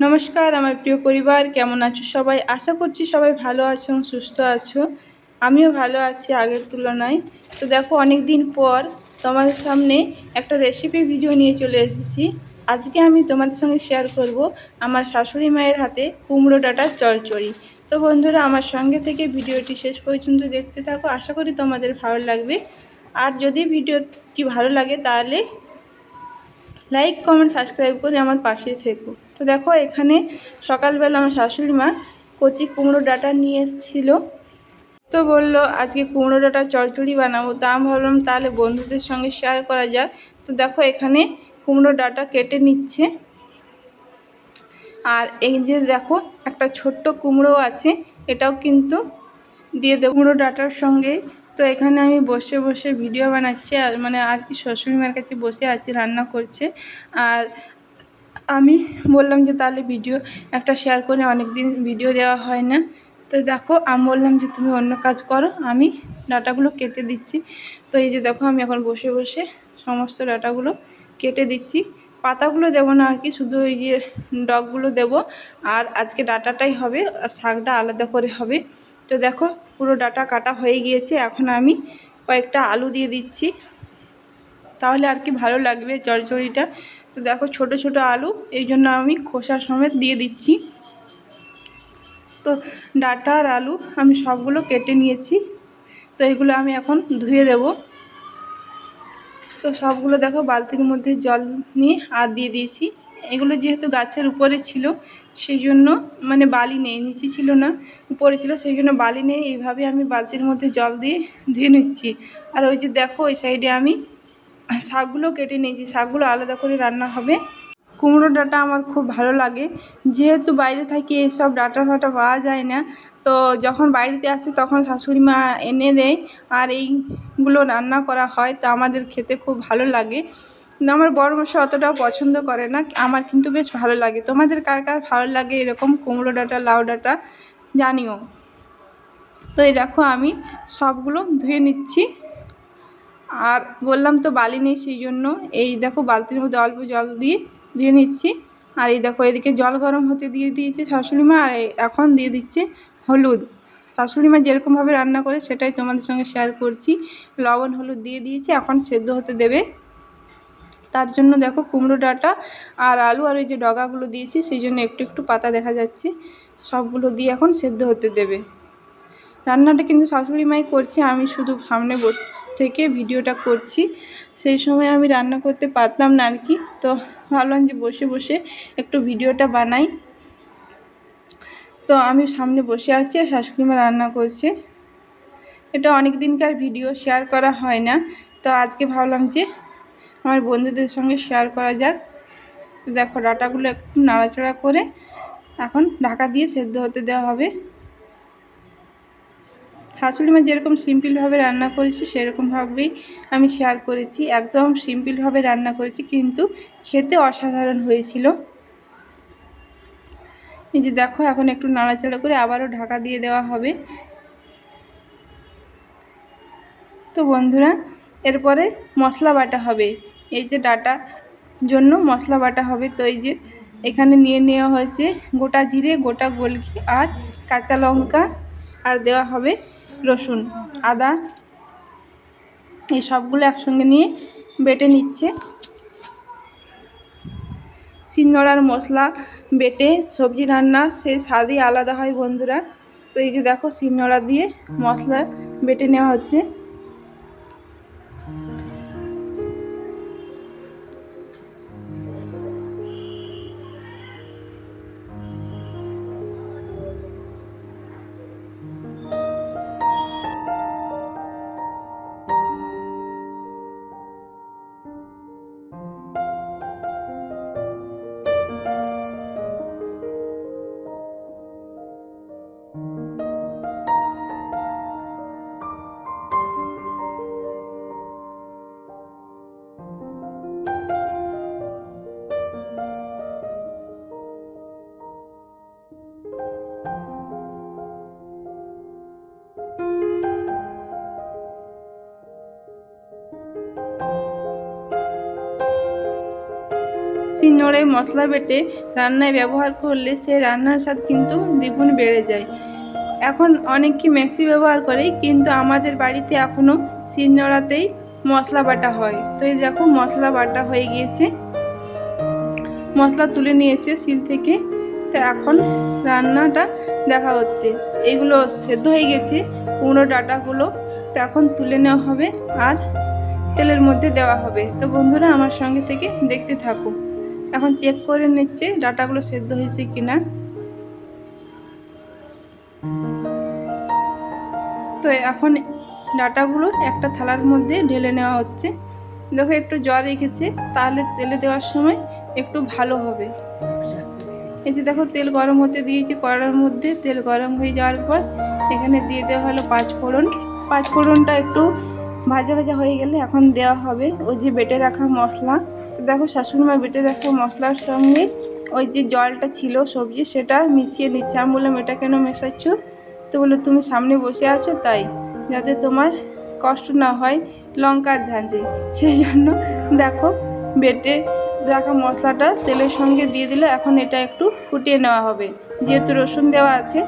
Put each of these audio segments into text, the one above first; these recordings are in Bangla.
নমস্কার আমার প্রিয় পরিবার, কেমন আছো সবাই? আশা করছি সবাই ভালো আছো এবং সুস্থ আছো। আমিও ভালো আছি আগের তুলনায়। তো দেখো, অনেক দিন পর তোমাদের সামনে একটা রেসিপি ভিডিও নিয়ে চলে এসেছি। আজকে আমি তোমাদের সঙ্গে শেয়ার করব আমার শাশুড়ি মায়ের হাতে কুমড়ো ডাঁটার চচ্চড়ি। তো বন্ধুরা, আমার সঙ্গে থেকে ভিডিওটি শেষ পর্যন্ত দেখতে থাকো, আশা করি তোমাদের ভালো লাগবে। আর যদি ভিডিওটি ভালো লাগে তাহলে লাইক, কমেন্ট, সাবস্ক্রাইব করে আমার পাশে থেকো। তো দেখো, এখানে সকালবেলা আমার শাশুড়ি মা কচি কুমড়ো ডাঁটা নিয়ে এসেছিলো। তো বললো আজকে কুমড়ো ডাঁটার চচ্চড়ি বানাবো। তা আমি ভাবলাম তাহলে বন্ধুদের সঙ্গে শেয়ার করা যাক। তো দেখো, এখানে কুমড়ো ডাঁটা কেটে নিচ্ছে। আর এই যে দেখো, একটা ছোট্ট কুমড়ো আছে, এটাও কিন্তু দিয়ে দেবো কুমড়ো ডাঁটার সঙ্গে। তো এখানে আমি বসে বসে ভিডিও বানাচ্ছি, আর আর কি শ্বশুর মায়ের কাছে বসে আছি, রান্না করছে। আর আমি বললাম যে তাহলে ভিডিও একটা শেয়ার করে, অনেক দিন ভিডিও দেওয়া হয় না। তো দেখো, আমি বললাম যে তুমি অন্য কাজ করো, আমি ডাঁটাগুলো কেটে দিচ্ছি। তো এই যে দেখো, আমি এখন বসে বসে সমস্ত ডাঁটাগুলো কেটে দিচ্ছি। পাতাগুলো দেবো না আর কি, শুধু ওই যে ডগগুলো দেবো। আর আজকে ডাঁটাটাই হবে, আর শাকটা আলাদা করে হবে। তো দেখো, পুরো ডাঁটা কাটা হয়ে গিয়েছে। এখন আমি কয়েকটা আলু দিয়ে দিচ্ছি, তাহলে আর কি ভালো লাগবে চচ্চড়িটা। তো দেখো, ছোট ছোট আলু, এই জন্য আমি খোসা সমেত দিয়ে দিচ্ছি। তো ডাঁটা আর আলু আমি সবগুলো কেটে নিয়েছি। তো এগুলো আমি এখন ধুয়ে দেব। তো সবগুলো দেখো, বালতির মধ্যে জল নিয়ে আর দিয়ে দিয়েছি। এগুলো যেহেতু গাছের উপরে ছিল, সেই জন্য বালি নেই, নিচে ছিল না, উপরে ছিল, সেই জন্য বালি নেই। এইভাবে আমি বালতির মধ্যে জল দিয়ে ধুয়ে নিচ্ছি। আর ওই যে দেখো, ওই সাইডে আমি শাকগুলো কেটে নিয়েছি, শাকগুলো আলাদা করে রান্না হবে। কুমড়ো ডাঁটা আমার খুব ভালো লাগে, যেহেতু বাইরে থাকি এইসব ডাঁটা ফাটা পাওয়া যায় না। তো যখন বাড়িতে আসি তখন শাশুড়ি মা এনে দেয়, আর এইগুলো রান্না করা হয়, তো আমাদের খেতে খুব ভালো লাগে। আমার বড় মশাই অতটাও পছন্দ করে না, আমার কিন্তু বেশ ভালো লাগে। তোমাদের কার কার ভালো লাগে এরকম কুমড়ো ডাঁটা, লাউ ডাঁটা, জানিও। তো এই দেখো, আমি সবগুলো ধুয়ে নিচ্ছি। আর বললাম তো বালি নেই, সেই জন্য এই দেখো বালতির মধ্যে অল্প জল দিয়ে ধুয়ে নিচ্ছি। আর এই দেখো, এদিকে জল গরম হতে দিয়ে দিয়েছে শাশুড়ি মা, আর এখন দিয়ে দিচ্ছে হলুদ। শাশুড়ি মা যেরকমভাবে রান্না করে সেটাই তোমাদের সঙ্গে শেয়ার করছি। লবণ হলুদ দিয়ে দিয়েছি, এখন সেদ্ধ হতে দেবে। তার জন্য দেখো, কুমড়ো ডাঁটা আর আলু আর ওই যে ডগাগুলো দিয়েছি, সেই জন্য একটু একটু পাতা দেখা যাচ্ছে। সবগুলো দিয়ে এখন সেদ্ধ হতে দেবে। রান্নাটা কিন্তু শাশুড়ি মাই করছে, আমি শুধু সামনে থেকে ভিডিওটা করছি। সেই সময় আমি রান্না করতে পারতাম না আর কি। তো ভাবলাম যে বসে বসে একটু ভিডিওটা বানাই। তো আমি সামনে বসে আছি আর শাশুড়ি মা রান্না করছে। এটা অনেক দিনকার ভিডিও, শেয়ার করা হয় না। তো আজকে ভাবলাম যে আমার বন্ধুদের সঙ্গে শেয়ার করা যাক। দেখো, ডাঁটাগুলো একটু নাড়াচাড়া করে এখন ঢাকা দিয়ে সেদ্ধ হতে দেওয়া হবে। শাশুড়ি মা যেরকম সিম্পলভাবে রান্না করেছি সেরকমভাবেই আমি শেয়ার করেছি। একদম সিম্পলভাবে রান্না করেছি, কিন্তু খেতে অসাধারণ হয়েছিল। এই যে দেখো, এখন একটু নাড়াচাড়া করে আবারও ঢাকা দিয়ে দেওয়া হবে। তো বন্ধুরা, এরপরে মশলা বাটা হবে। এই যে ডাঁটার জন্য মশলা বাটা হবে। তো এই যে এখানে নিয়ে নেওয়া হয়েছে গোটা জিরে, গোটা গোলকি আর কাঁচা লঙ্কা, আর দেওয়া হবে রসুন, আদা। এই সবগুলো একসঙ্গে নিয়ে বেটে নিচ্ছে। শিলনোড়ার মশলা বেটে সবজি রান্না সে স্বাদই আলাদা হয় বন্ধুরা। তো এই যে দেখো, শিলনোড়া দিয়ে মশলা বেটে নেওয়া হচ্ছে। শিলনোড়ায় মশলা বেটে রান্নায় ব্যবহার করলে সে রান্নার স্বাদ কিন্তু দ্বিগুণ বেড়ে যায়। এখন অনেকে মিক্সি ব্যবহার করে, কিন্তু আমাদের বাড়িতে এখনও শিলনোড়াতেই মশলা বাটা হয়। তো এই দেখো মশলা বাটা হয়ে গিয়েছে, মশলা তুলে নিয়েছে শিল থেকে। তো এখন রান্নাটা দেখা হচ্ছে। এগুলো সেদ্ধ হয়ে গেছে কুমড়ো ডাঁটাগুলো, তো এখন তুলে নেওয়া হবে আর তেলের মধ্যে দেওয়া হবে। তো বন্ধুরা আমার সঙ্গে থেকে দেখতে থাকো। এখন চেক করে নিচ্ছে ডাঁটাগুলো সেদ্ধ হয়েছে কিনা। তো এখন ডাঁটাগুলো একটা থালার মধ্যে ঢেলে নেওয়া হচ্ছে। দেখো একটু জল রেখেছে, তাহলে তেলে দেওয়ার সময় একটু ভালো হবে। এই যে দেখো তেল গরম হতে দিয়েছি, কড়ার মধ্যে তেল গরম হয়ে যাওয়ার পর এখানে দিয়ে দেওয়া হলো পাঁচফোড়ন। পাঁচফোড়নটা একটু ভাজা ভাজা হয়ে গেলে এখন দেওয়া হবে ওই যে বেটে রাখা মশলা। তো দেখো শাশুড়িমা বেটে রাখা মশলার সঙ্গে ওই যে জলটা ছিল সবজি সেটা মিশিয়ে নিচ্ছে। আমি বললাম এটা কেন মেশাচ্ছ? তো বলে তুমি সামনে বসে আছো তাই, যাতে তোমার কষ্ট না হয় লঙ্কার ঝাঁঝে, সেই জন্য দেখো বেটে রাখা মশলাটা তেলের সঙ্গে দিয়ে দিলে এখন এটা একটু ফুটিয়ে নেওয়া হবে, যেহেতু রসুন দেওয়া আছে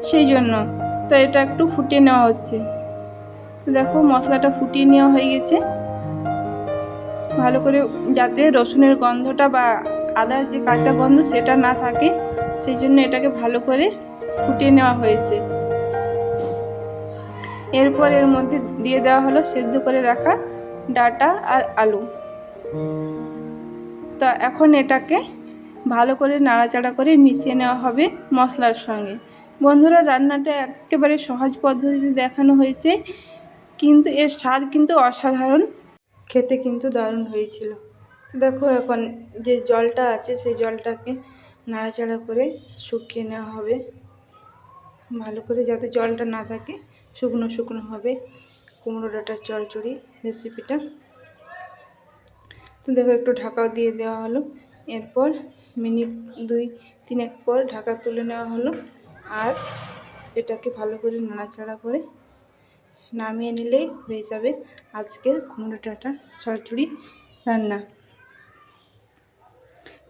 সেই জন্য। তো এটা একটু ফুটিয়ে নেওয়া হচ্ছে। তো দেখো মশলাটা ফুটিয়ে নেওয়া হয়ে গেছে ভালো করে, যাতে রসুনের গন্ধটা বা আদার যে কাঁচা গন্ধ সেটা না থাকে, সেই জন্য এটাকে ভালো করে ফুটিয়ে নেওয়া হয়েছে। এরপর এর মধ্যে দিয়ে দেওয়া হলো সেদ্ধ করে রাখা ডাঁটা আর আলু। তা এখন এটাকে ভালো করে নাড়াচাড়া করে মিশিয়ে নেওয়া হবে মশলার সঙ্গে। বন্ধুরা রান্নাটা একেবারে সহজ পদ্ধতিতে দেখানো হয়েছে, কিন্তু এর স্বাদ কিন্তু অসাধারণ, খেতে কিন্তু দারুণ হয়েছিল। তো দেখো এখন যে জলটা আছে সেই জলটাকে নাড়াচাড়া করে শুকিয়ে নেওয়া হবে ভালো করে, যাতে জলটা না থাকে, শুকনো শুকনো হবে কুমড়ো ডাঁটার চচ্চড়ি রেসিপিটা। তো দেখো একটু ঢাকাও দিয়ে দেওয়া হলো। এরপর মিনিট 2-3 পর ঢাকা তুলে নেওয়া হলো আর এটাকে ভালো করে নাড়াচাড়া করে নামিয়ে নিলেই হয়ে যাবে আজকের কুমড়ো ডাঁটার চচ্চড়ি রান্না।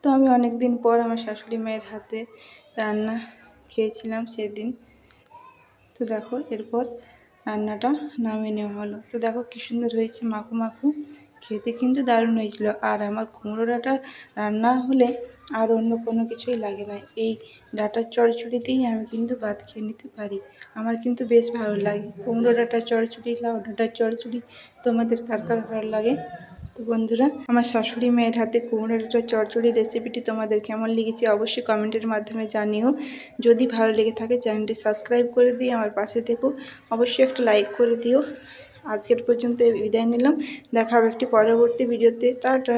তো আমি অনেক দিন পর আমার শাশুড়ি মায়ের হাতে রান্না খেয়েছিলাম সেদিন। তো দেখো এরপর রান্নাটা নামিয়ে নেওয়া হলো। তো দেখো কী সুন্দর হয়েছে, মাখু মাখু, খেতে কিন্তু দারুণ হয়েছিল। আর আমার কুমড়ো ডাঁটা রান্না হলে আর অন্য কোনো কিছুই লাগে না, এই ডাঁটার চচ্চড়িতেই আমি কিন্তু ভাত খেয়ে নিতে পারি। আমার কিন্তু বেশ ভালো লাগে কুমড়ো ডাঁটার চচ্চড়ি, লাউ ডাঁটার চচ্চড়ি। তোমাদের কার কার ভালো লাগে? তো বন্ধুরা আমার শাশুড়ি মায়ের হাতে কুমড়ো ডাঁটার চচ্চড়ি রেসিপিটি তোমাদের কেমন লেগেছে অবশ্যই কমেন্টের মাধ্যমে জানিও। যদি ভালো লেগে থাকে চ্যানেলটি সাবস্ক্রাইব করে দিয়ে আমার পাশে থেকো, অবশ্যই একটা লাইক করে দিও। আজকের পর্যন্ত বিদায় নিলাম, দেখা হবে একটি পরবর্তী ভিডিওতে। টাটা।